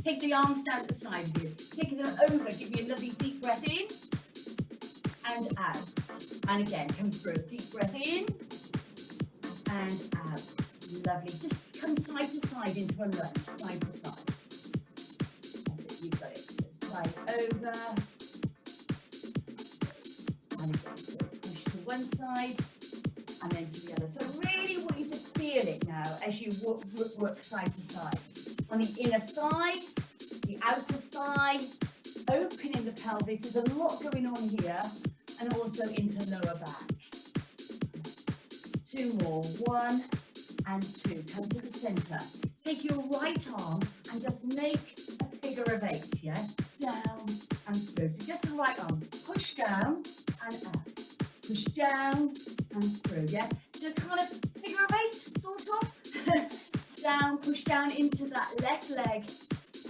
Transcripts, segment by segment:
Take the arms down to the side here. Take them over. Give me a lovely deep breath in and out. And again, come through. Deep breath in and out. Lovely. Just come side to side into a lunge. Side to side. That's it. You've got it. Slide over. And again. So push to one side and then to the other. So I really want you to feel it now as you work side to side. On the inner thigh, the outer thigh, opening the pelvis. There's a lot going on here, and also into lower back. 2 more, 1 and 2. Come to the center. Take your right arm and just make a figure of 8, yeah? Down and through. So just the right arm. Push down and up. Push down and through, yeah? So kind of figure of 8, sort of. Down, push down into that left leg,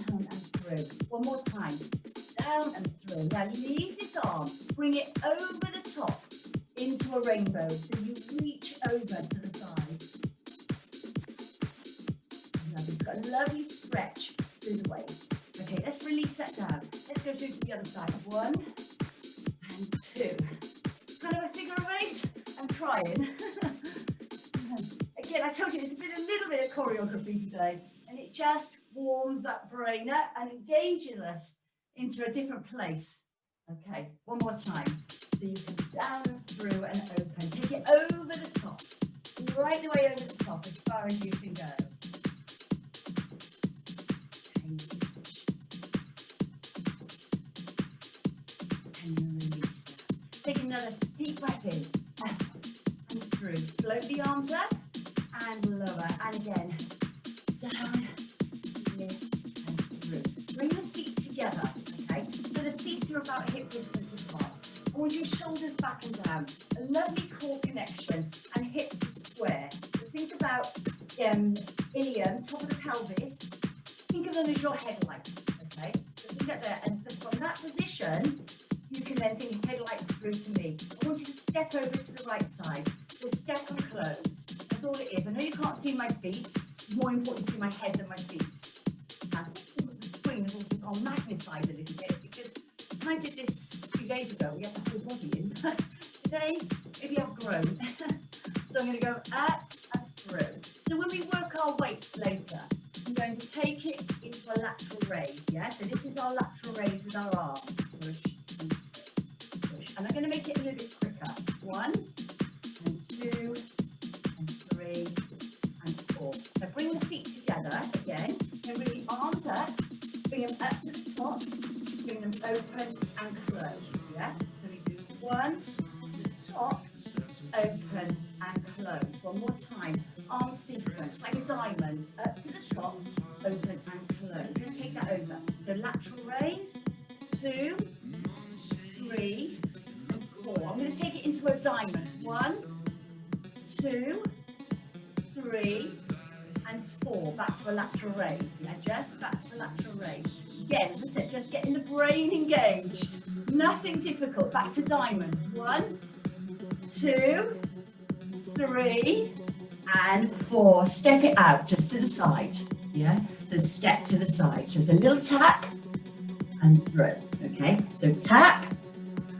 down and through. One more time, down and through. Now leave this arm, bring it over the top into a rainbow, so you reach over to the side. Lovely. It's got a lovely stretch through the waist. Okay, let's release that down. Let's go to the other side. 1 and 2. Kind of a figure of 8. I'm trying. Again, I told you it's been a little bit of choreography today, and it just warms that brain up and engages us into a different place. Okay, one more time. So you can down through and open. Take it over the top, right the way over the top, as far as you can go. And then release that. Take another deep breath in, and through. Float the arms up. And lower, and again, down, lift, and through. Bring the feet together, okay? So the feet are about hip distance apart. I want your shoulders back and down. A lovely core connection, and hips are square. So think about ilium, top of the pelvis. Think of them as your headlights, okay? So think of that, and from that position, you can then think headlights through to me. I want you to step over to the right side. So step and close. That's all it is. I know you can't see my feet. It's more important to see my head than my feet. Now, the screen has also gone magnified a little bit because when I did this 2 days ago, we had the whole body in. Today, maybe I've grown. So I'm going to go up and through. So when we work our weights later, I'm going to take it into a lateral raise. Yeah. So this is our lateral raise with our arms. Push and push. And I'm going to make it a little bit quicker. 1 and 2 and 3 and 4. So bring the feet together again. So bring the arms up, bring them up to the top, bring them open and close. Yeah. So we do 1 to the top, open and close. One more time. Arm sequence like a diamond. Up to the top, open and close. Let's take that over. So lateral raise. 2, 3. 4. I'm going to take it into a diamond. 1, 2, 3, and 4. Back to a lateral raise. Yeah, just back to a lateral raise. Again, as I said, just getting the brain engaged. Nothing difficult. Back to diamond. 1, 2, 3, and 4. Step it out just to the side. Yeah, so step to the side. So it's a little tap and through. Okay, so tap.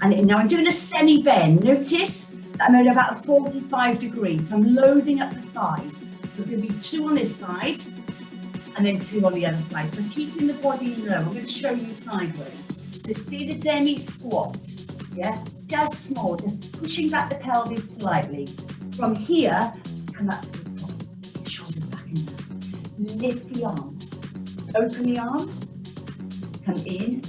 And now I'm doing a semi-bend. Notice that I'm at about 45 degrees. So I'm loading up the thighs. So there'll be 2 on this side and then 2 on the other side. So keeping the body low. I'm going to show you sideways. So see the demi squat. Yeah, just small, just pushing back the pelvis slightly. From here, come back to the top. Shoulders back and down. Lift the arms. Open the arms. Come in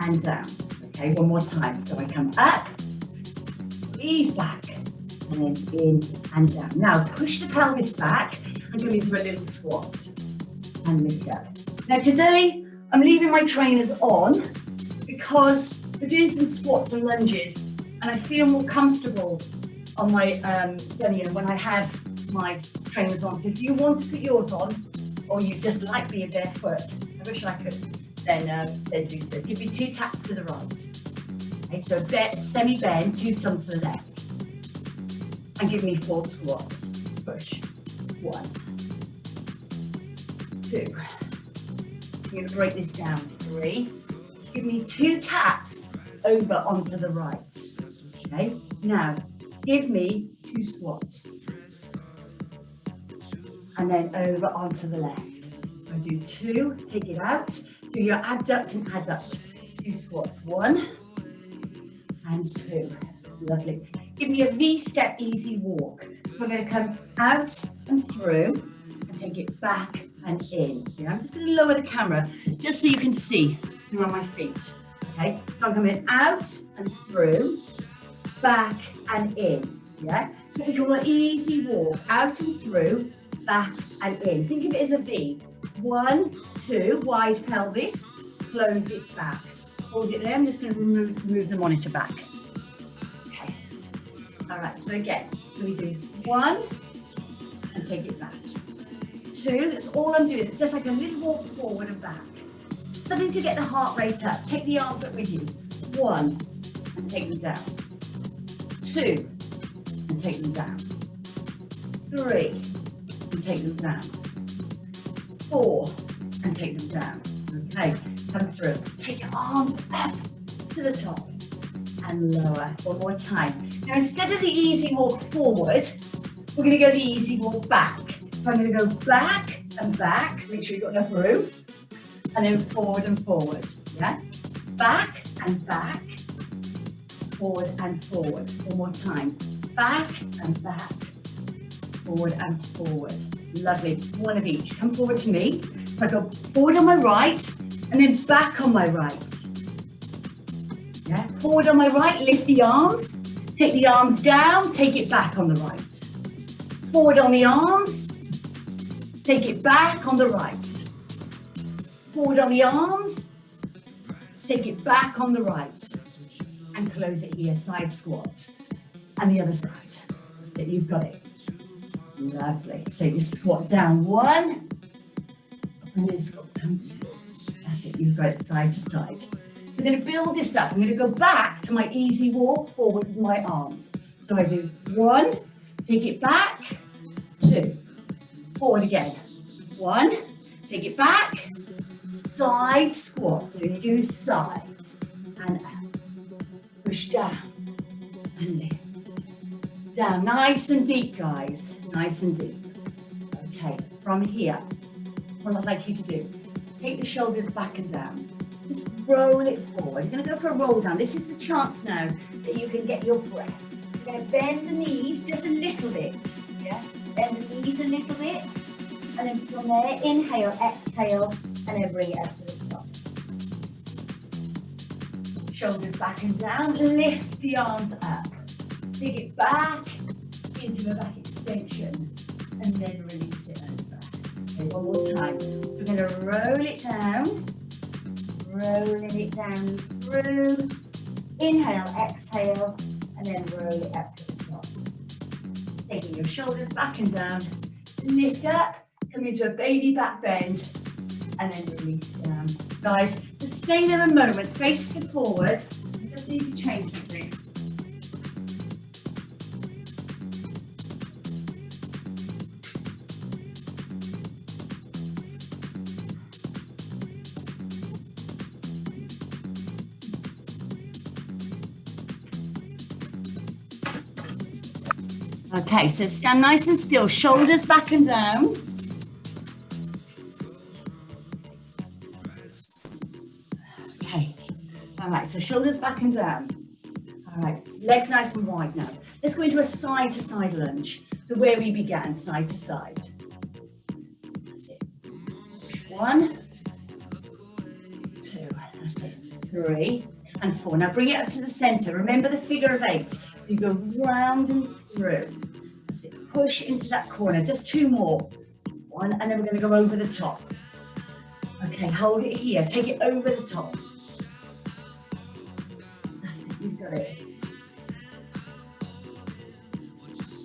and down. Okay, one more time. So I come up, squeeze back, and then in and down. Now push the pelvis back and go into a little squat and lift up. Now today I'm leaving my trainers on because we're doing some squats and lunges, and I feel more comfortable on my Denium when I have my trainers on. So if you want to put yours on, or you just like being barefoot, I wish I could. Then do so. Give me 2 taps to the right. Okay, so semi-bend, 2 turns to the left. And give me 4 squats. Push. 1, 2, going to break this down. 3. Give me 2 taps over onto the right. Okay, now give me 2 squats. And then over onto the left. So I do 2, take it out. Do your abduct and adduct. 2 squats. 1 and 2. Lovely. Give me a V-step easy walk. So I'm going to come out and through and take it back and in. Yeah, I'm just going to lower the camera just so you can see around my feet. Okay, so I'm coming out and through, back and in. Yeah, so we call an easy walk, out and through, back and in. Think of it as a V. 1, 2, wide pelvis, close it back. Hold it there. I'm just going to move the monitor back. Okay. All right. So again, we do 1 and take it back. 2. That's all I'm doing. It's just like a little walk forward and back. Something to get the heart rate up. Take the arms up with you. 1 and take them down. 2 and take them down. 3 and take them down. 4 and take them down. Okay, come through. Take your arms up to the top and lower. One more time. Now instead of the easy walk forward, we're going to go the easy walk back. So I'm going to go back and back. Make sure you've got enough room. And then forward and forward. Yeah? Back and back. Forward and forward. One more time. Back and back. Forward and forward. Lovely. One of each. Come forward to me. So I go forward on my right and then back on my right. Yeah. Forward on my right, lift the arms. Take the arms down, take it back on the right. Forward on the arms. Take it back on the right. Forward on the arms. Take it back on the right. And close it here, side squat. And the other side. That's it, you've got it. Lovely. So you squat down 1, and then squat down 2. That's it, you've got it side to side. We're going to build this up. I'm going to go back to my easy walk forward with my arms. So I do 1, take it back, 2, forward again. 1, take it back, side squat. So you do sides and up. Push down and lift. Down, nice and deep, guys. Nice and deep. Okay, from here, what I'd like you to do is take the shoulders back and down. Just roll it forward. You're going to go for a roll down. This is the chance now that you can get your breath. You're going to bend the knees just a little bit. Yeah, bend the knees a little bit. And then from there, inhale, exhale, and then bring it up to the top. Shoulders back and down. Lift the arms up. Take it back into a back extension and then release it over. Okay, one more time. So we're going to roll it down, rolling it down through. Inhale, exhale, and then roll it up to the top. Taking your shoulders back and down, lift up, come into a baby back bend, and then release down. Guys, just stay there a moment, face it forward. You just need to change something. Okay, so stand nice and still, shoulders back and down. Okay, all right, so shoulders back and down. All right, legs nice and wide now. Let's go into a side to side lunge. So where we began, side to side. That's it. 1, 2, that's it. 3 and 4. Now bring it up to the center. Remember the figure of 8. So you go round and through. That's it. Push into that corner. Just 2 more. 1, and then we're going to go over the top. Okay, hold it here. Take it over the top. That's it. You've got it.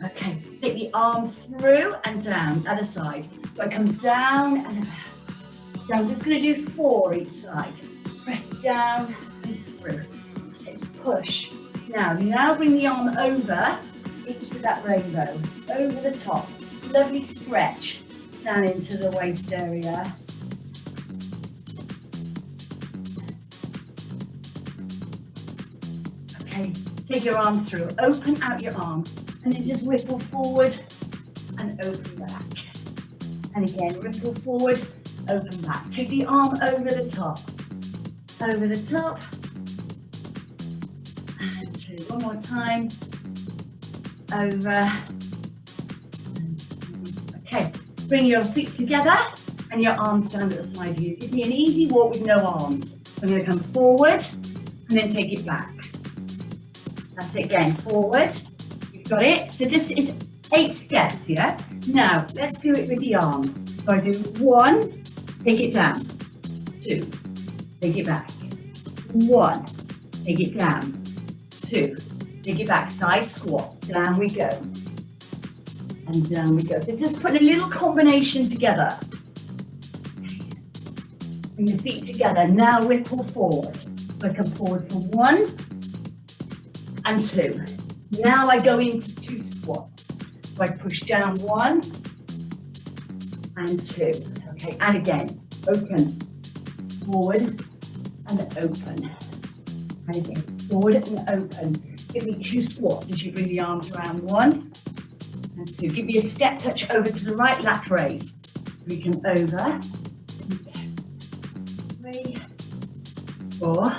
Okay, take the arm through and down, other side. So I come down and up. So I'm just going to do 4 each side. Press down and through. That's it, push. Now bring the arm over into that rainbow, over the top. Lovely stretch down into the waist area. Okay, take your arm through, open out your arms, and then just ripple forward and open back. And again, ripple forward, open back. Take the arm over the top, and two. One more time, over. Okay, bring your feet together and your arms down at the side of you. Give me an easy walk with no arms. I'm going to come forward and then take it back. That's it again, forward. You've got it. So this is 8 steps, yeah? Now, let's do it with the arms. So I do 1, take it down. 2, take it back. 1, take it down. 2, take it back. Side squat. Down we go. And down we go. So just put a little combination together. Bring the feet together. Now ripple forward. So I come forward for 1 and 2. Now I go into 2 squats. So I push down 1 and 2. Okay, and again, open, forward, and open. And again, forward and open. Give me 2 squats as you bring the arms around. 1 and 2. Give me a step touch over to the right, lat raise. We come over. 3, 4,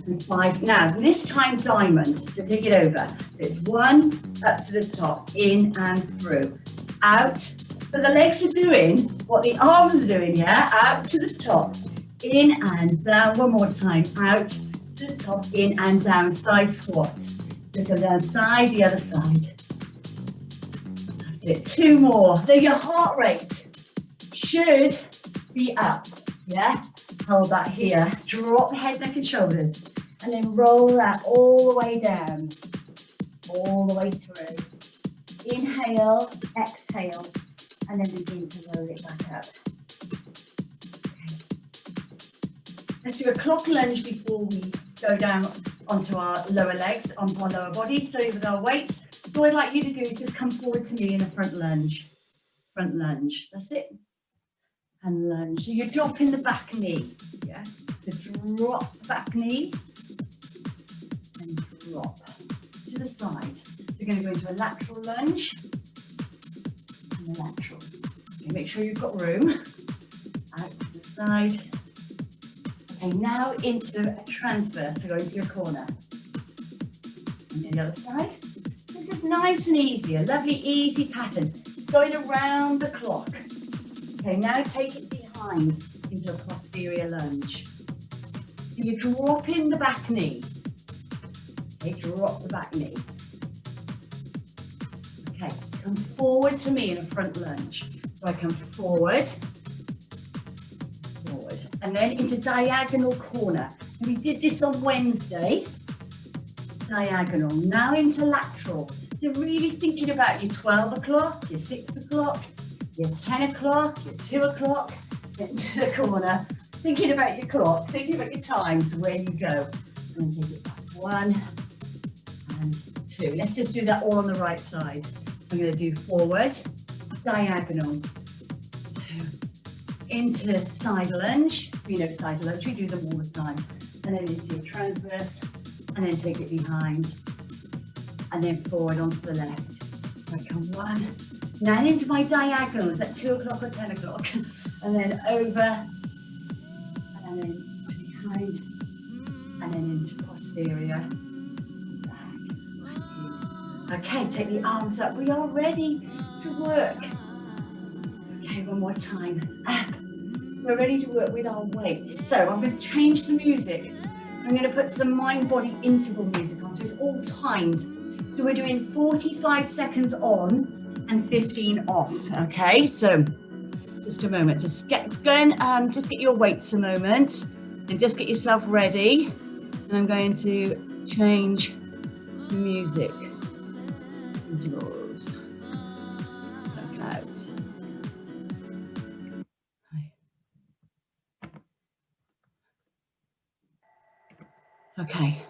and 5. Now, this time diamond, so take it over. It's 1, up to the top, in and through, out. So the legs are doing what the arms are doing, yeah? Out to the top, in and down. One more time, out to the top, in and down, side squat. Look on the side, the other side. That's it, 2 more. So your heart rate should be up, yeah? Hold that here. Drop head, neck and shoulders. And then roll that all the way down. All the way through. Inhale, exhale, and then begin to roll it back up. Okay. Let's do a clock lunge before we go down onto our lower legs, onto our lower body. So with our weights, what I'd like you to do is just come forward to me in a front lunge. Front lunge, that's it. And lunge. So you're dropping the back knee, yeah? So drop the back knee and drop to the side. So you're going to go into a lateral lunge and a lateral. Okay, make sure you've got room. Out to the side. Okay, now into a transverse. So go into your corner. And then the other side. This is nice and easy, a lovely easy pattern. It's going around the clock. Okay, now take it behind into a posterior lunge. So you're dropping the back knee. Okay, drop the back knee. Okay, come forward to me in a front lunge. So I come forward, forward, and then into diagonal corner. And we did this on Wednesday. Diagonal, now into lateral. So really thinking about your 12 o'clock, your 6 o'clock, your 10 o'clock, your 2 o'clock, into the corner. Thinking about your clock, thinking about your times, where you go. And take it back. 1 and 2. Let's just do that all on the right side. So I'm going to do forward, diagonal, 2, into side lunge. You know side lunge, we do them all the time. And then into your transverse, and then take it behind. And then forward onto the left. So I come 1. Now into my diagonals at 2 o'clock or 10 o'clock. And then over, and then to behind, and then into posterior. Back. Okay, take the arms up. We are ready to work. Okay, one more time. Up. We're ready to work with our weights. So I'm going to change the music. I'm going to put some mind-body interval music on, so it's all timed. So we're doing 45 seconds on and 15 off, okay? So just a moment, just get going, just get your weights a moment and just get yourself ready. And I'm going to change the music. Intervals. Work out. Okay.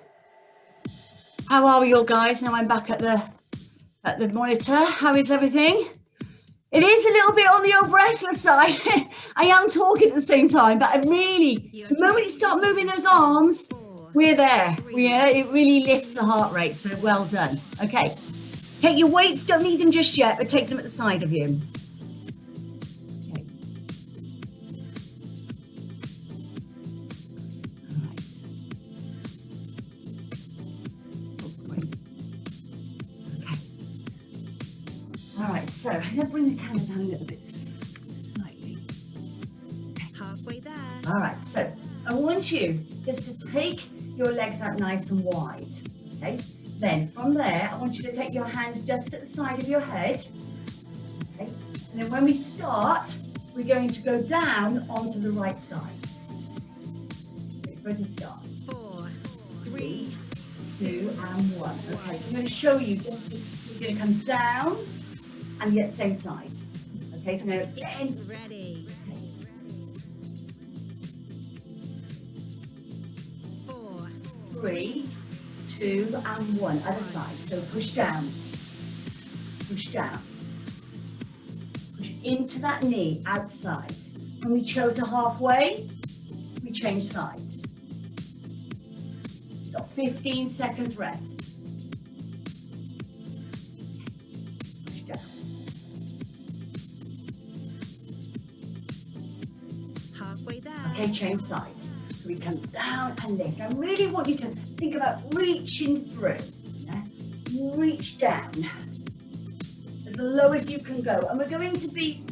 How are we all, guys? Now I'm back at the monitor. How is everything? It is a little bit on the old breathless side. I am talking at the same time, but I really, the moment you start moving those arms, We're there. It really lifts the heart rate, so well done. Okay, take your weights, don't need them just yet, but take them at the side of you. Okay. All right. Okay. All right, so I'm going to bring the camera down a little bit slightly. Halfway there. All right, so I want you just to take your legs out nice and wide, okay? Then from there, I want you to take your hands just at the side of your head, okay? And then when we start, we're going to go down onto the right side. Ready to start. 4, 3, 2, and 1. Okay, I'm going to show you just, we're going to come down and yet same side. Okay, so I'm going to get in. Ready. 3, 2, and 1. Other side. So push down. Push down. Push into that knee outside. When we go to halfway, we change sides. Got 15 seconds rest. Push down. Halfway there. Okay, change sides. So we come down and lift. I really want you to think about reaching through. Yeah? Reach down as low as you can go. And we're going to be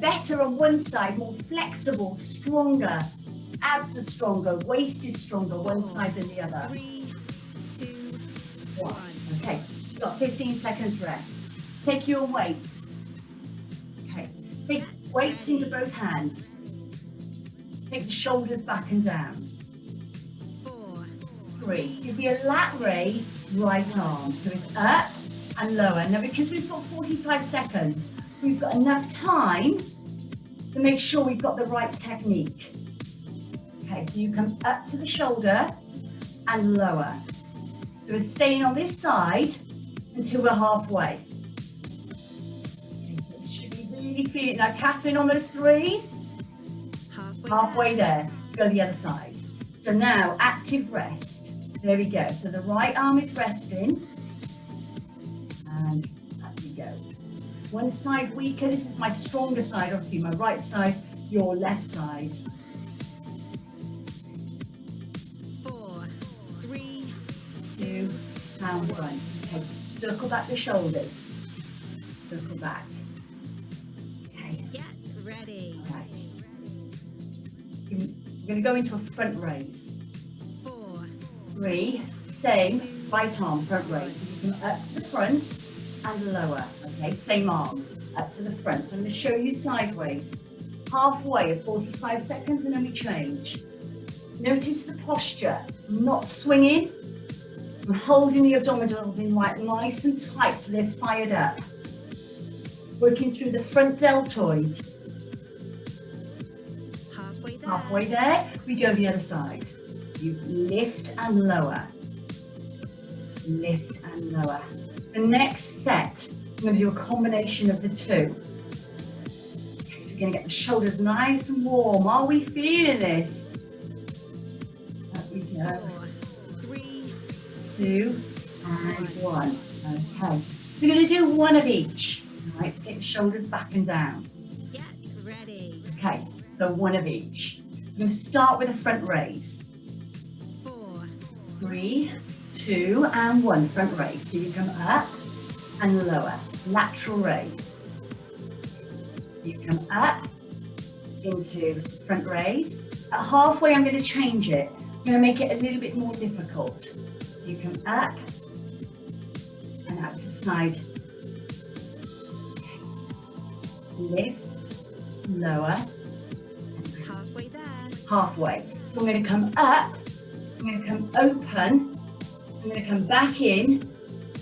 better on one side, more flexible, stronger. Abs are stronger, waist is stronger, one side than the other. 3, 2, 1. Okay, you've got 15 seconds rest. Take your weights. Okay, take weights into both hands. Take the shoulders back and down. 4, 3. Give me a lat raise, right arm. So it's up and lower. Now because we've got 45 seconds, we've got enough time to make sure we've got the right technique. Okay, so you come up to the shoulder and lower. So we're staying on this side until we're halfway. Okay, so you should be really feeling now. Catherine on those threes. Halfway there. Let's go the other side. So now active rest. There we go. So the right arm is resting. And up we go. One side weaker. This is my stronger side. Obviously my right side, your left side. 4, 3, 2, and 1. Okay. Circle back the shoulders. Circle back. Okay. Get ready. All right. We're going to go into a front raise. 4, 3, same, right arm, front raise. So you come up to the front and lower, okay? Same arm, up to the front. So I'm going to show you sideways. Halfway of 45 seconds and then we change. Notice the posture, I'm not swinging. I'm holding the abdominals in right, nice and tight so they're fired up. Working through the front deltoid. Halfway there, we go the other side. You lift and lower. Lift and lower. The next set, I'm going to do a combination of the two. Okay, so we're going to get the shoulders nice and warm. Are we feeling this? Up we go. 4, 3, 2, and 1. Okay, so we're going to do one of each. All right, so take the shoulders back and down. Get ready. Okay, so one of each. I'm going to start with a front raise. 4, 3, 2, and 1. Front raise. So you come up and lower. Lateral raise. So you come up into front raise. At halfway, I'm going to change it. I'm going to make it a little bit more difficult. So you come up and out to the side. Lift, lower. Halfway there. Halfway. So I'm going to come up, I'm going to come open, I'm going to come back in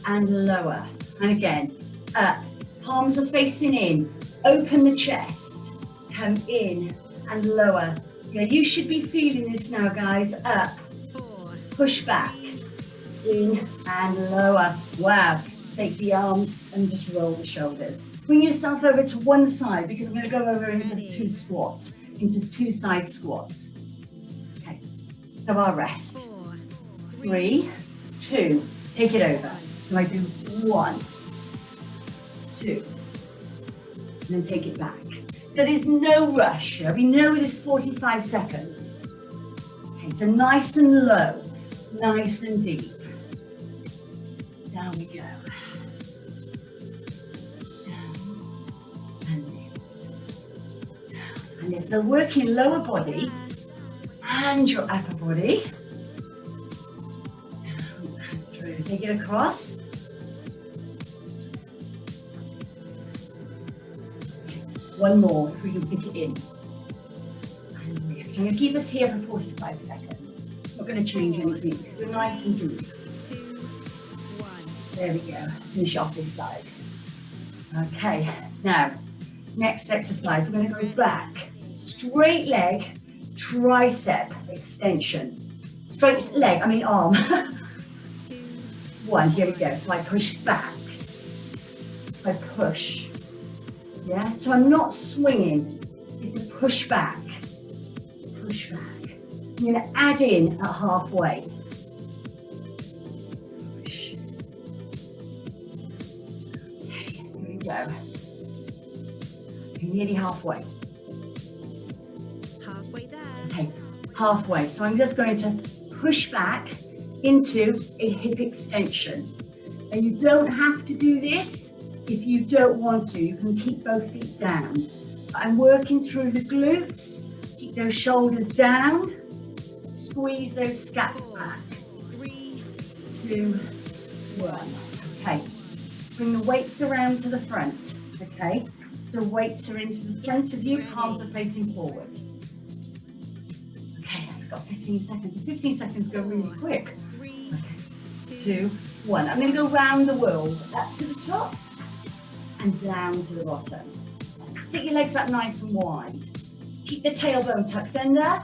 and lower. And again, up. Palms are facing in. Open the chest. Come in and lower. Yeah, you should be feeling this now, guys. Up. 4, Push back. In and lower. Wow. Take the arms and just roll the shoulders. Bring yourself over to one side because I'm going to go over into two squats, into two side squats. Okay, so our rest. 4, 3, 2, take it over. So I do 1, 2, and then take it back. So there's no rush. We know it is 45 seconds. Okay, so nice and low, nice and deep. Down we go. Down and lift. Down and lift. So working lower body and your upper body. Down and through. Take it across. One more before you get it in. And lift. I'm going to keep us here for 45 seconds. Not going to change anything because we're nice and deep. 2, 1. There we go. Finish off this side. Okay, now, next exercise. We're going to go back. Straight leg, tricep extension. Straight leg, I mean arm. 2, 1, here we go. So I push back. So I push. Yeah, so I'm not swinging. It's a push back. Push back. I'm going to add in at halfway. Push. Okay, here we go. Okay, nearly halfway. Halfway there. Okay, halfway. So I'm just going to push back into a hip extension. And you don't have to do this. If you don't want to, you can keep both feet down. But I'm working through the glutes. Keep those shoulders down. Squeeze those scaps back. 3, 2, 1. Okay. Bring the weights around to the front. Okay. So weights are into the front of you, palms are facing forward. Okay, I've got 15 seconds. The 15 seconds go really quick. 3, Okay. 2, 1. I'm going to go round the world. Up to the top. And down to the bottom. Take your legs up nice and wide. Keep the tailbone tucked under.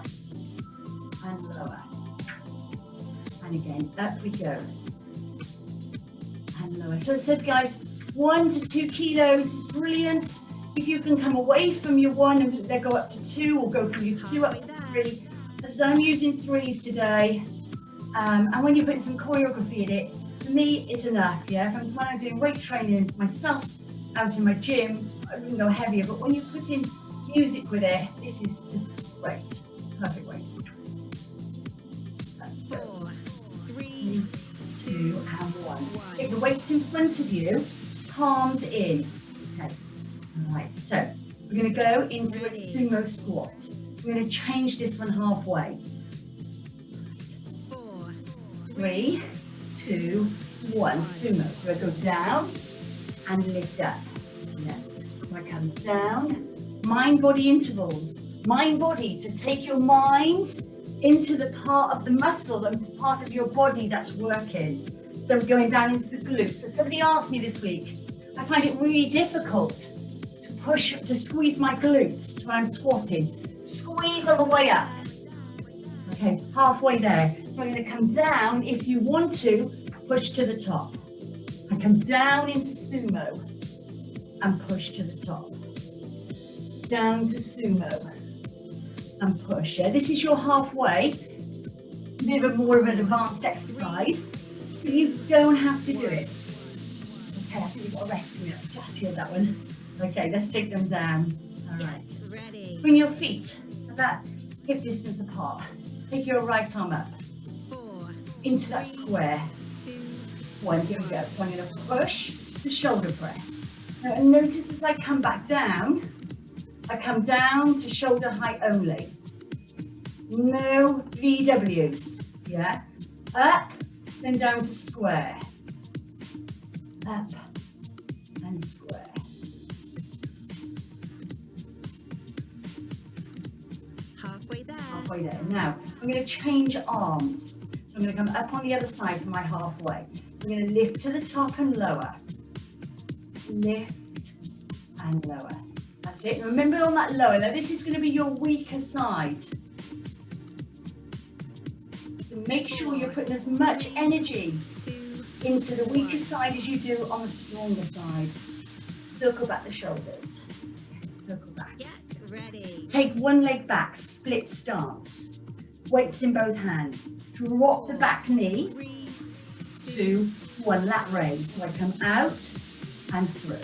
And lower. And again, up we go. And lower. So I said, guys, 1 to 2 kilos is brilliant. If you can come away from your 1 and then go up to 2, or go from your 2 up to 3. As I'm using 3s today. And when you're putting some choreography in it, for me, it's enough. Yeah, if I'm doing weight training myself, out in my gym, I wouldn't go heavier, but when you put in music with it, this is just great. Perfect weight. 4, 3, 2, and 1. Get the weights in front of you, palms in. Okay. All right, so we're going to go into a sumo squat. We're going to change this one halfway. 4, 3, 2, 1. Sumo. So I go down and lift up. Yeah. So I come down. Mind-body intervals. Mind-body, to take your mind into the part of the muscle and part of your body that's working. So we're going down into the glutes. So somebody asked me this week, I find it really difficult to squeeze my glutes when I'm squatting. Squeeze all the way up. Okay, halfway there. So I'm going to come down. If you want to, push to the top. I come down into sumo and push to the top. Down to sumo and push. Yeah, this is your halfway. A bit of more of an advanced exercise, so you don't have to do it. Okay, I think we've got a rest coming up. Just hear that one. Okay, let's take them down. All right. ready. Bring your feet about hip distance apart. Take your right arm up 4, into that square. 2, 1, here we go. So I'm going to push the shoulder press. Now, and notice as I come back down, I come down to shoulder height only. No VWs. Yeah. Up, then down to square. Up and square. halfway there. Halfway there. Now, I'm going to change arms. So I'm going to come up on the other side for my halfway. I'm going to lift to the top and lower. Lift and lower. That's it. Remember on that lower, now this is going to be your weaker side. So make sure you're putting as much energy 2, into the weaker side as you do on the stronger side. Circle back the shoulders. Circle back. get ready. Take one leg back, split stance. Weights in both hands. Drop the back knee. 3, 2, 1. Lat raise. So I come out and through.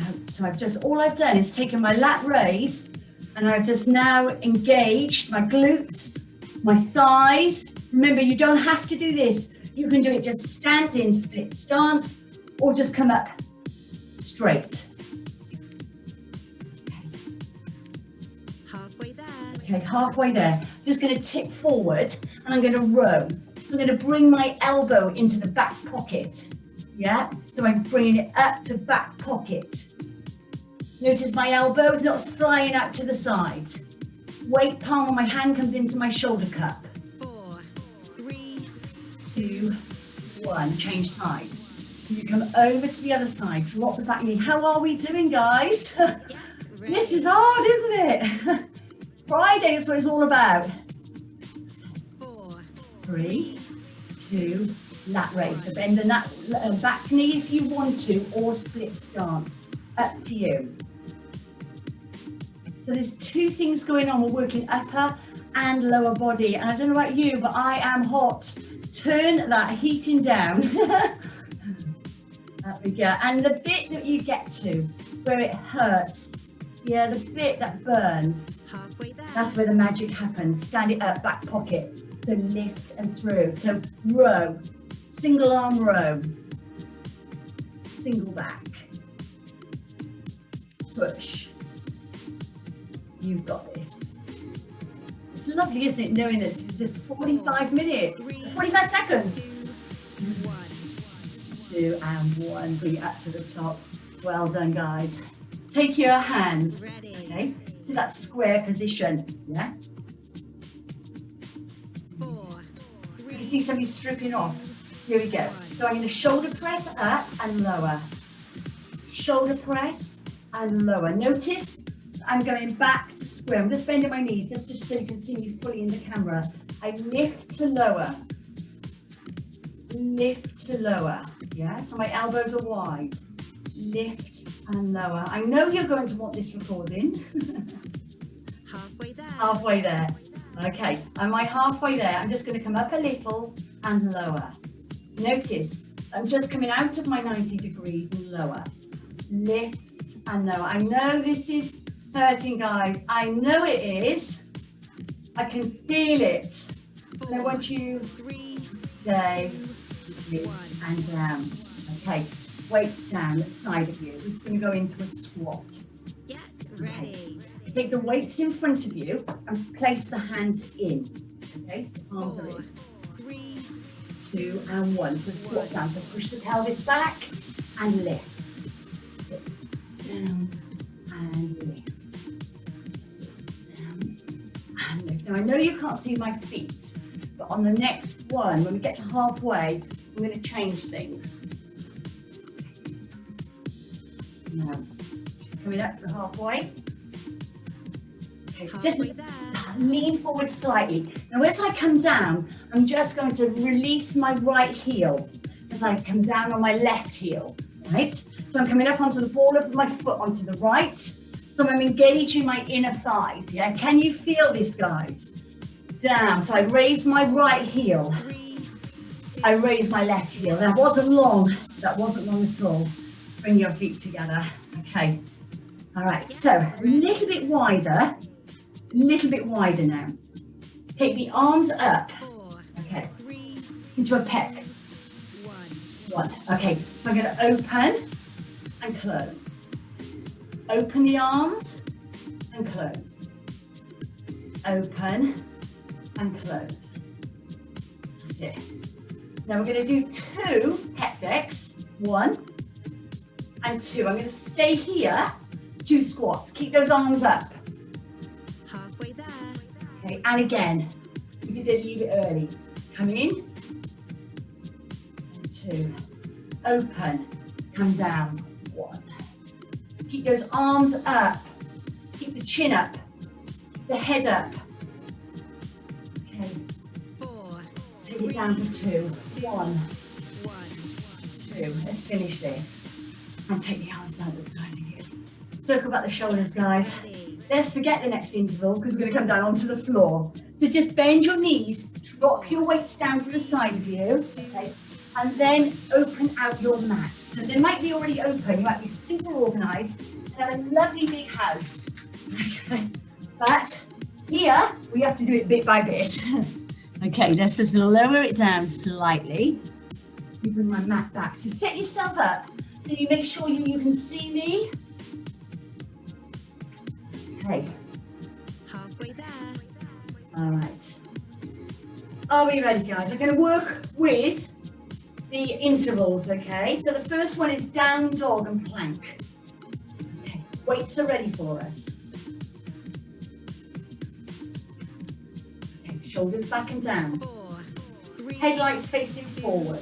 Out. So all I've done is taken my lat raise, and I've just now engaged my glutes, my thighs. Remember, you don't have to do this. You can do it just standing, split stance, or just come up straight. halfway there. Okay, halfway there. Just going to tip forward, and I'm going to row. So I'm going to bring my elbow into the back pocket. Yeah, so I'm bringing it up to back pocket. Notice my elbow is not flying out to the side. Weight palm of my hand comes into my shoulder cup. 4, 3, 2, 1. Change sides. You come over to the other side. Drop the back knee. How are we doing, guys? This is hard, isn't it? Friday is what it's all about. 4, 3, 2, lat raise. So bend the back knee if you want to, or split stance. Up to you. So there's two things going on. We're working upper and lower body. And I don't know about you, but I am hot. Turn that heating down. There we go. And the bit that you get to, where it hurts, yeah, the bit that burns, halfway there. that's where the magic happens. Stand it up, back pocket. So lift and through. So row, single arm row, single back, push. You've got this. It's lovely, isn't it, knowing that it's just 45 minutes, 45 seconds. 2, 1. 2 and 1, bring it up to the top. Well done, guys. Take your hands, Ready. okay, to that square position, yeah? 4, 3, You see somebody stripping off. Here we go. So I'm going to shoulder press up and lower. Shoulder press and lower. Notice I'm going back to square. I'm just bending my knees just so you can see me fully in the camera. I lift to lower. Lift to lower. Yeah, so my elbows are wide. Lift and lower. I know you're going to want this recording. halfway there. Halfway there. Okay, am I halfway there? I'm just going to come up a little and lower. Notice, I'm just coming out of my 90 degrees and lower. Lift and lower. I know this is hurting, guys. I know it is. I can feel it. And I want you 3, to stay and down. Okay, weights down at the side of you. We're just going to go into a squat. Get ready. Take the weights in front of you and place the hands in. Okay, so the palms are 4, in. 3, 2 and 1. So squat down. So push the pelvis back and lift. Sit down and lift. Sit down and lift. Now I know you can't see my feet, but on the next one, when we get to halfway, I'm going to change things. Now, coming up to halfway. Okay, so just halfway there. lean forward slightly. Now as I come down, I'm just going to release my right heel as I come down on my left heel, right? So I'm coming up onto the ball of my foot onto the right. So I'm engaging my inner thighs, yeah? Can you feel this, guys? Down, so I raise my right heel. 3, 2, I raise my left heel. That wasn't long at all. Bring your feet together, okay. All right, so a little bit wider now. Take the arms up, 4, okay, 3, into a peck. 1. Okay, so I'm going to open and close. Open the arms and close. Open and close. That's it. Now we're going to do 2 pec decks. 1 and 2. I'm going to stay here. 2 squats. Keep those arms up. Halfway there. Okay, and again, we did it, leave it early. Come in. And 2. Open. Come down. 1. Keep those arms up. Keep the chin up. The head up. Okay. 4, Take it down for 2. 1, 1. 2. Let's finish this. And take the arms down the side of you. Circle back the shoulders, guys. Ready. let's forget the next interval because we're going to come down onto the floor. So just bend your knees, drop your weights down to the side of you, okay, and then open out your mat. So they might be already open, you might be super organised and have a lovely big house. Okay. But here, we have to do it bit by bit. Okay, let's just lower it down slightly. Let me bring my mat back. So set yourself up so you make sure you can see me. Okay. Halfway there. All right. Are we ready, guys? I'm going to work with the intervals, okay? So the first one is down dog and plank. Okay. Weights are ready for us. Okay. Shoulders back and down. 4, 3, Headlights facing 2, forward.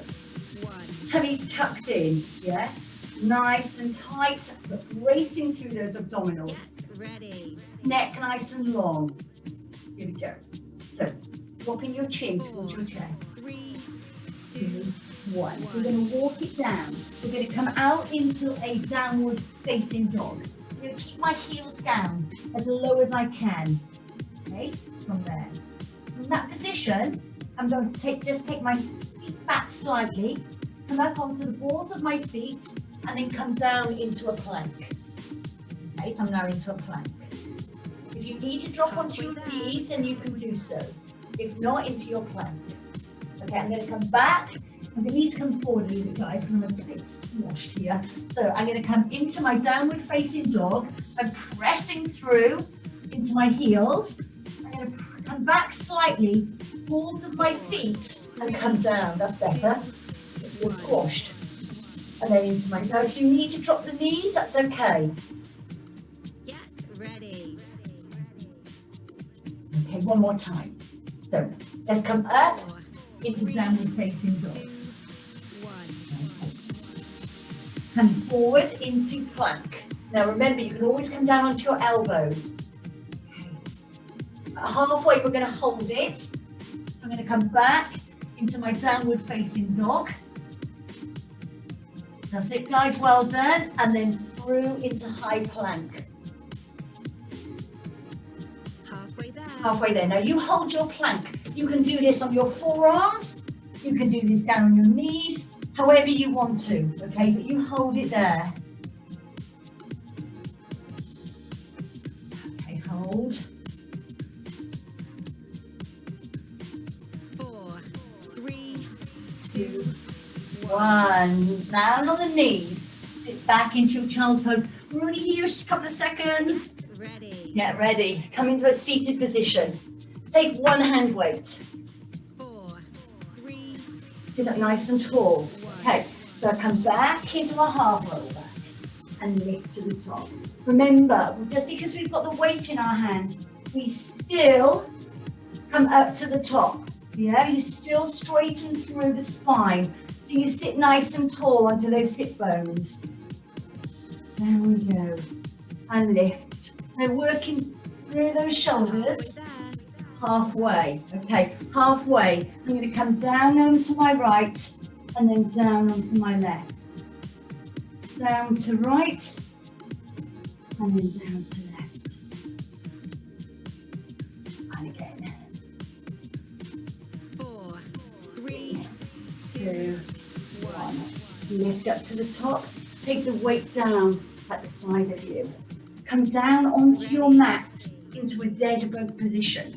1. Tummies tucked in, yeah? Nice and tight, but racing through those abdominals. Get ready. Neck nice and long. Here we go. So, dropping your chin towards your chest. 3, 2, 2, 1. So we're going to walk it down. We're going to come out into a downward facing dog. I'm going to keep my heels down as low as I can. Okay, from there. From that position, I'm going to just take my feet back slightly, come up onto the balls of my feet, and then come down into a plank. Okay, so I'm now into a plank. If you need to drop onto your knees, then you can do so. If not, into your plank. Okay, I'm going to come back. I'm going to need to come forward a little bit, guys, because I'm a bit squashed here. So I'm going to come into my downward facing dog. I'm pressing through into my heels. I'm going to come back slightly, balls of my feet, and come down. That's better. It's squashed. And then into my, now if you need to drop the knees, that's okay. Get ready. Okay, one more time. So let's come up 4, into downward facing 2, dog. 1. Come forward into plank. Now remember, you can always come down onto your elbows. Halfway, we're going to hold it. So I'm going to come back into my downward facing dog. That's it, guys, well done. And then through into high plank. Halfway there. Halfway there. Now you hold your plank. You can do this on your forearms. You can do this down on your knees, however you want to, okay? But you hold it there. Okay, hold. 4, 3, 2, 1. Down on the knees. Sit back into your child's pose. We're only here just a couple of seconds. Get ready. Get ready. Come into a seated position. Take one hand weight. 4, 3, Sit up nice and tall. Okay, so come back into a half roll back and lift to the top. Remember, just because we've got the weight in our hand, we still come up to the top. Yeah, you still straighten through the spine. So you sit nice and tall onto those sit bones. There we go. And lift. Now working through those shoulders. there. Halfway. Okay, halfway. I'm going to come down onto my right and then down onto my left. Down to right and then down to left. And again. 4, 3, 2, 2, 1. Lift up to the top. Take the weight down at the side of you. Come down onto your mat into a dead bug position.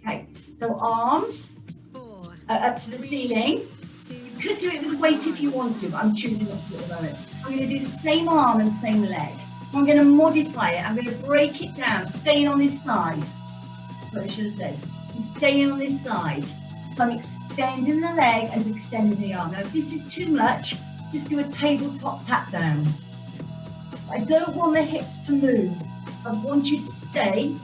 Okay, so arms 4, up to the ceiling. 2, You could do it with weight if you want to, but I'm choosing not to at the moment. I'm going to do the same arm and same leg. I'm going to modify it. I'm going to break it down, staying on this side. That's what I should have said. I'm staying on this side. So I'm extending the leg and extending the arm. Now, if this is too much, just do a tabletop tap down. I don't want the hips to move. I want you to stay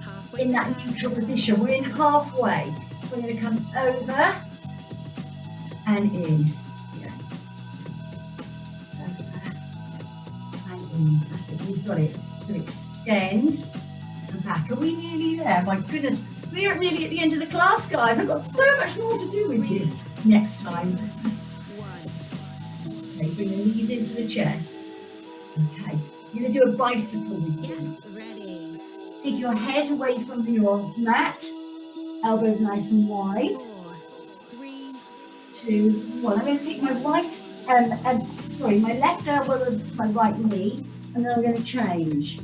halfway in that there. neutral position. We're in halfway. So I'm going to come over and in. Yeah. Over and in. That's it. We've got it. So extend and back. Are we nearly there? My goodness. We are nearly at the end of the class, guys. I've got so much more to do with you next time. 1. Okay, bring the knees into the chest. Okay. You're going to do a bicycle with you. Get ready. Take your head away from your mat. Elbows nice and wide. 4, 3, 2, 1. I'm going to take my my left elbow to my right knee, and then I'm going to change.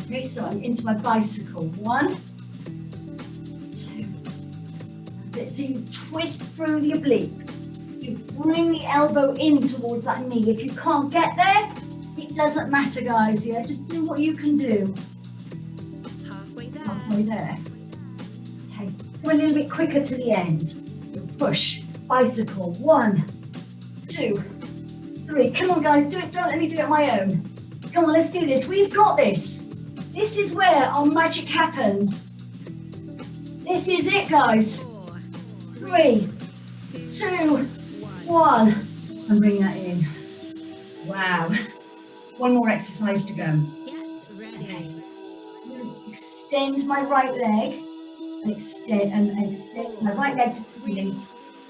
Okay, so I'm into my bicycle. 1, 2. That's it. So you twist through the obliques. You bring the elbow in towards that knee. If you can't get there, it doesn't matter, guys. Yeah, just do what you can do. halfway there, Halfway there. Okay, go a little bit quicker to the end. You push, bicycle. 1, 2, 3. Come on, guys, do it. Don't let me do it on my own. Come on, let's do this. We've got this. This is where our magic happens. This is it, guys. 4, 3, 2, 1. And bring that in. Wow. One more exercise to go. get ready, I'm going to extend my right leg and extend my right leg to the ceiling,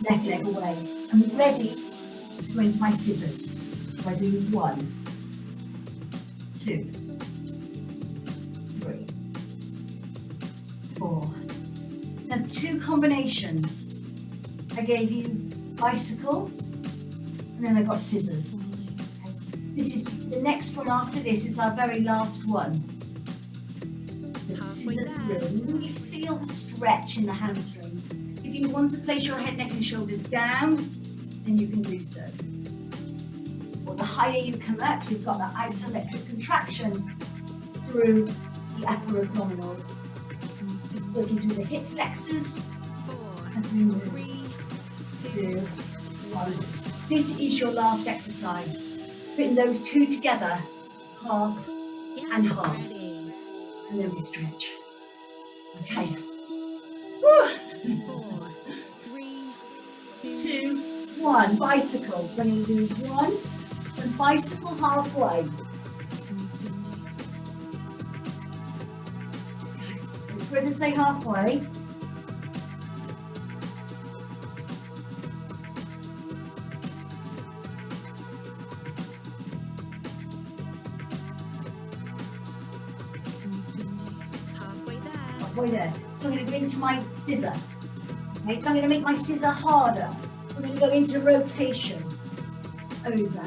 left leg away. I'm ready to go into my scissors. So I do 1, 2, 3, 4. Now 2 combinations. I gave you bicycle and then I got scissors. Okay. This is the next one after this is our very last one. The scissor through. Really feel the stretch in the hamstrings. If you want to place your head, neck and shoulders down, then you can do so. Or the higher you come up, you've got that isometric contraction through the upper abdominals. Working through the hip flexors 4, as we move. 3, 2, 1. This is your last exercise. Putting those 2 together, half and get half. ready, And then we stretch. Okay. Woo. 4, 3, 2, 1. Bicycle. We're going to do 1 and bicycle halfway. We're going to say halfway. halfway there, Halfway there. So I'm going to go into my scissor. Okay, so I'm going to make my scissor harder. I'm going to go into rotation. Over.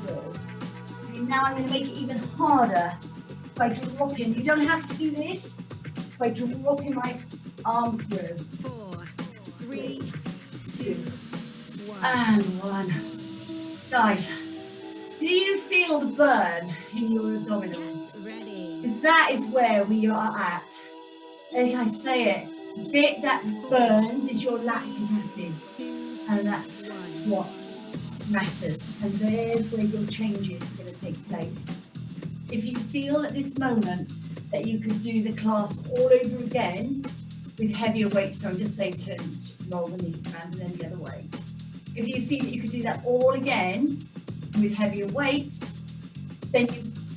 Through. Okay, now I'm going to make it even harder by dropping. You don't have to do this. By dropping my arm through. 4, 3, 2, 1. And 1. Guys, do you feel the burn in your abdominals? Get ready, Because that is where we are at. Like I say it, the bit that burns is your lactic acid. 2, And that's 1. what matters. And there's where your changes are going to take place. If you feel at this moment that you could do the class all over again with heavier weights, so I'm just saying to roll the knees around and then the other way. If you feel that you could do that all again with heavier weights, then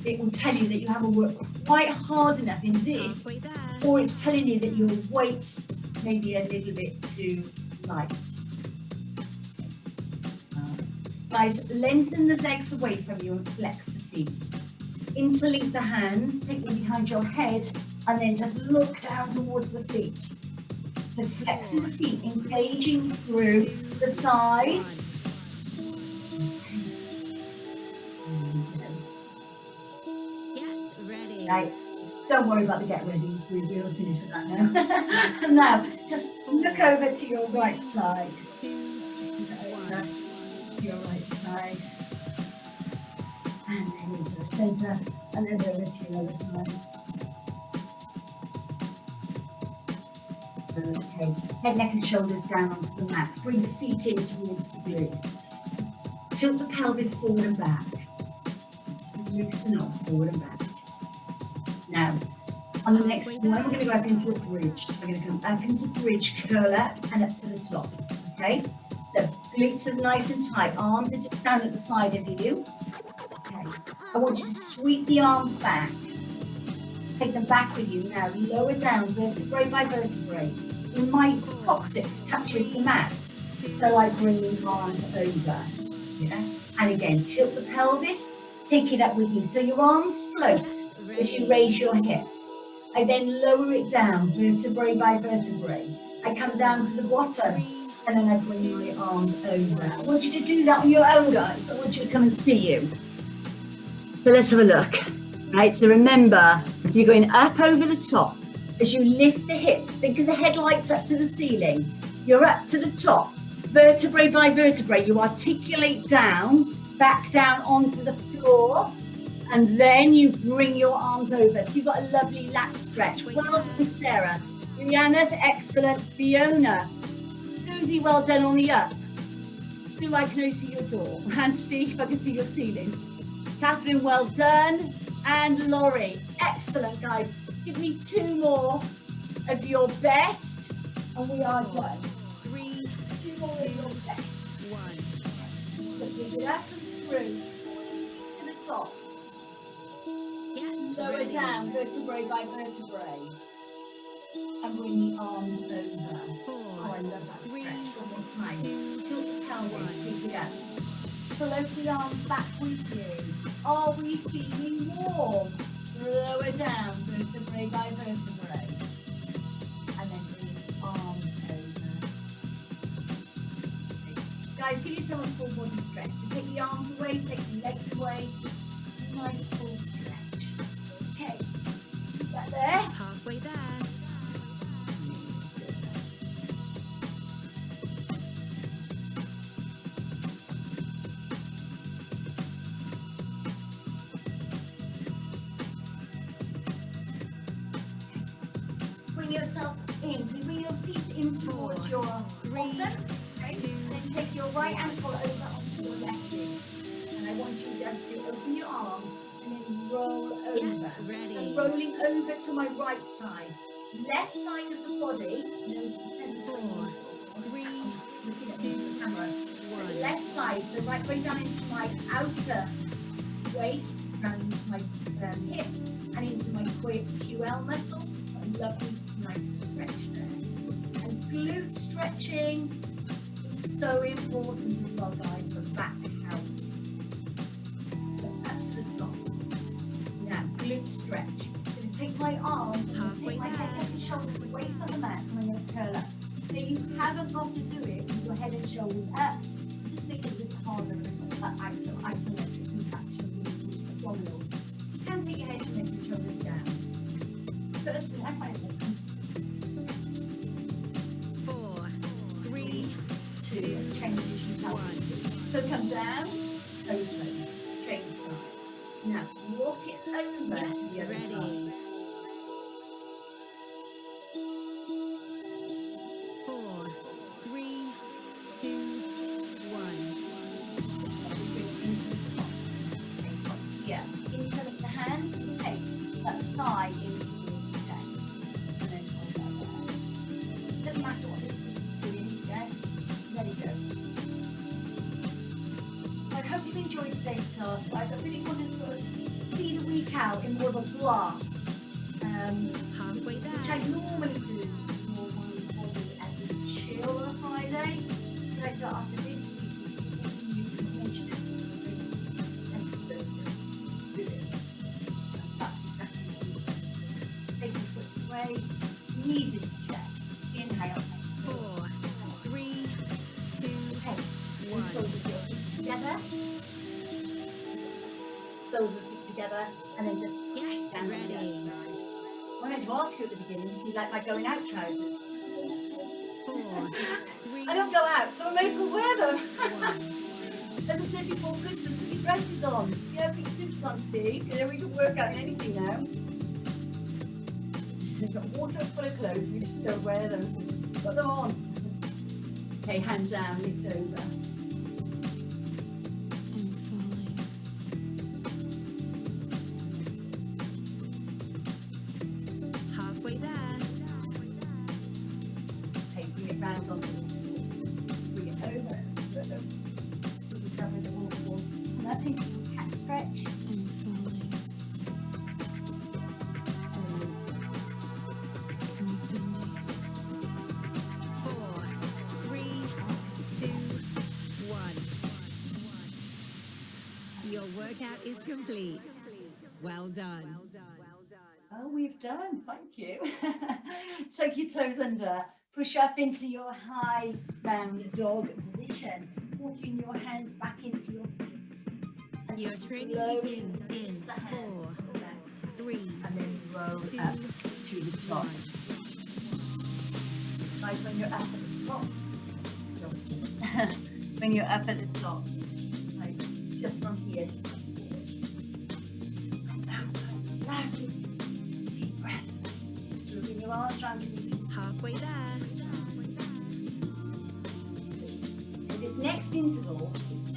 it will tell you that you haven't worked quite hard enough in this, halfway there, or it's telling you that your weights may be a little bit too light. Guys, lengthen the legs away from you and flex the feet. Interlink the hands, take them behind your head, and then just look down towards the feet. So flexing the feet, engaging through the thighs. get ready, Right, don't worry about the get ready, we'll finish with that now. And now, just look over to your right side. 2, 1. Your right side. And then into the centre, and then over to your other side. Okay, head, neck and shoulders down onto the mat. Bring the feet in towards the glutes. Tilt the pelvis forward and back. So loosen up, forward and back. Now, on the next one, we're going to go up into a bridge. We're going to come up into bridge, curl up and up to the top. Okay? So glutes are nice and tight. Arms are just down at the side of you. Okay. I want you to sweep the arms back. Take them back with you now. Lower down, vertebrae by vertebrae. And my coccyx touches the mat. So I bring the arms over. Yeah? And again, tilt the pelvis take it up with you. So your arms float as you raise your hips. I then lower it down, vertebrae by vertebrae. I come down to the bottom, and then I bring my arms over. I want you to do that on your own, guys. I want you to come and see you. So let's have a look. Right, so remember, you're going up over the top. As you lift the hips, think of the headlights up to the ceiling. You're up to the top, vertebrae by vertebrae. You articulate down, back down onto the floor, and then you bring your arms over. So you've got a lovely lat stretch. Well done, Sarah. Rihanna, excellent. Fiona. Susie, well done on the up. Sue, I can only see your door. And Steve, I can see your ceiling. Catherine, well done. And Laurie, excellent, guys. Give me 2 more of your best, and we are done. 3, 2 more of your best. 1. So pick it up and through, squeeze to the top. Get Lower ready. down, vertebrae by vertebrae. And bring the arms over. 4, Oh, I love that 3, stretch. One more time. 2, Tilt the pelvis, pick it up. Float the arms back with you. Are we feeling warm? Lower down, vertebrae by vertebrae. And then bring the arms over. Guys, give yourself a full body stretch. So take the arms away, take the legs away. Nice full stretch. Okay, keep that there. halfway there. Bring yourself in, so bring your feet in towards your bottom, okay? Then take your right ankle over onto your left knee. And I want you just to open your arms and then roll over. Get ready. So rolling over to my right side. Left side of the body. Four, three, two, camera. one. Left side, so right way down into my outer waist, down into my hips, and into my QL muscle. A lovely, nice stretch there. And glute stretching is so important as well, guys, for back health. So up to the top. Now, glute stretch. I'm going to take my arms, and Halfway take my head there. and shoulders away from the mat, and I'm going to curl up. Now, you haven't got to do it with your head and shoulders up. Just make it a bit harder with that isometric contraction with the abdominals. You can take your head and your shoulders down. Firstly, I find that 4, 3, 2 changes you help. 1. So come down, open, change side. Now walk it over to the Get other ready. side. 4, 3, 2, 1. Into the top. Take up here. Interlock the hands and take that thigh into your chest. And then hold that there. Doesn't matter what this foot is doing, okay? Let it go. I hope you enjoyed today's class. I really want to sort of see the week out in more of a blast. Halfway Which I there. normally do is more my body as a chill on a Friday. But I thought after this week, you can mention it. Let's do it. That's exactly what we do. Take your foot away, knees into chest. Inhale. 4, 3, 2, Okay. And 1. so the feet together. So the feet together, and then just Get stand on the ready. other side. I wanted to ask you at the beginning if you like my going out trousers. 4, 3, I don't go out, so I may as well wear them. 1. As I said before Christmas, put your dresses on. Yeah, put your suits on, Steve. You know, we can work out in anything now. They've got a wardrobe full of clothes, we just don't wear them. So put them on. Okay, hands down, lift over. And falling. Halfway there. Okay, bring it round onto the walls. Bring it over. Put yourself into all the walls. And up into your cat stretch. And falling. And falling. 4, 3, 2, workout is complete. Well done. Oh, we've done. Thank you. Tuck your toes under. Push up into your high down dog position. Walking your hands back into your feet. And Your training slowly begins release in the hands 4, to the left. 3, And then roll 2, up to the top. 1. Like when you're up at the top. When you're up at the top. Like just from here, just come forward. Lovely. Deep breath. Moving your arms around your knees. Halfway there. This next interval is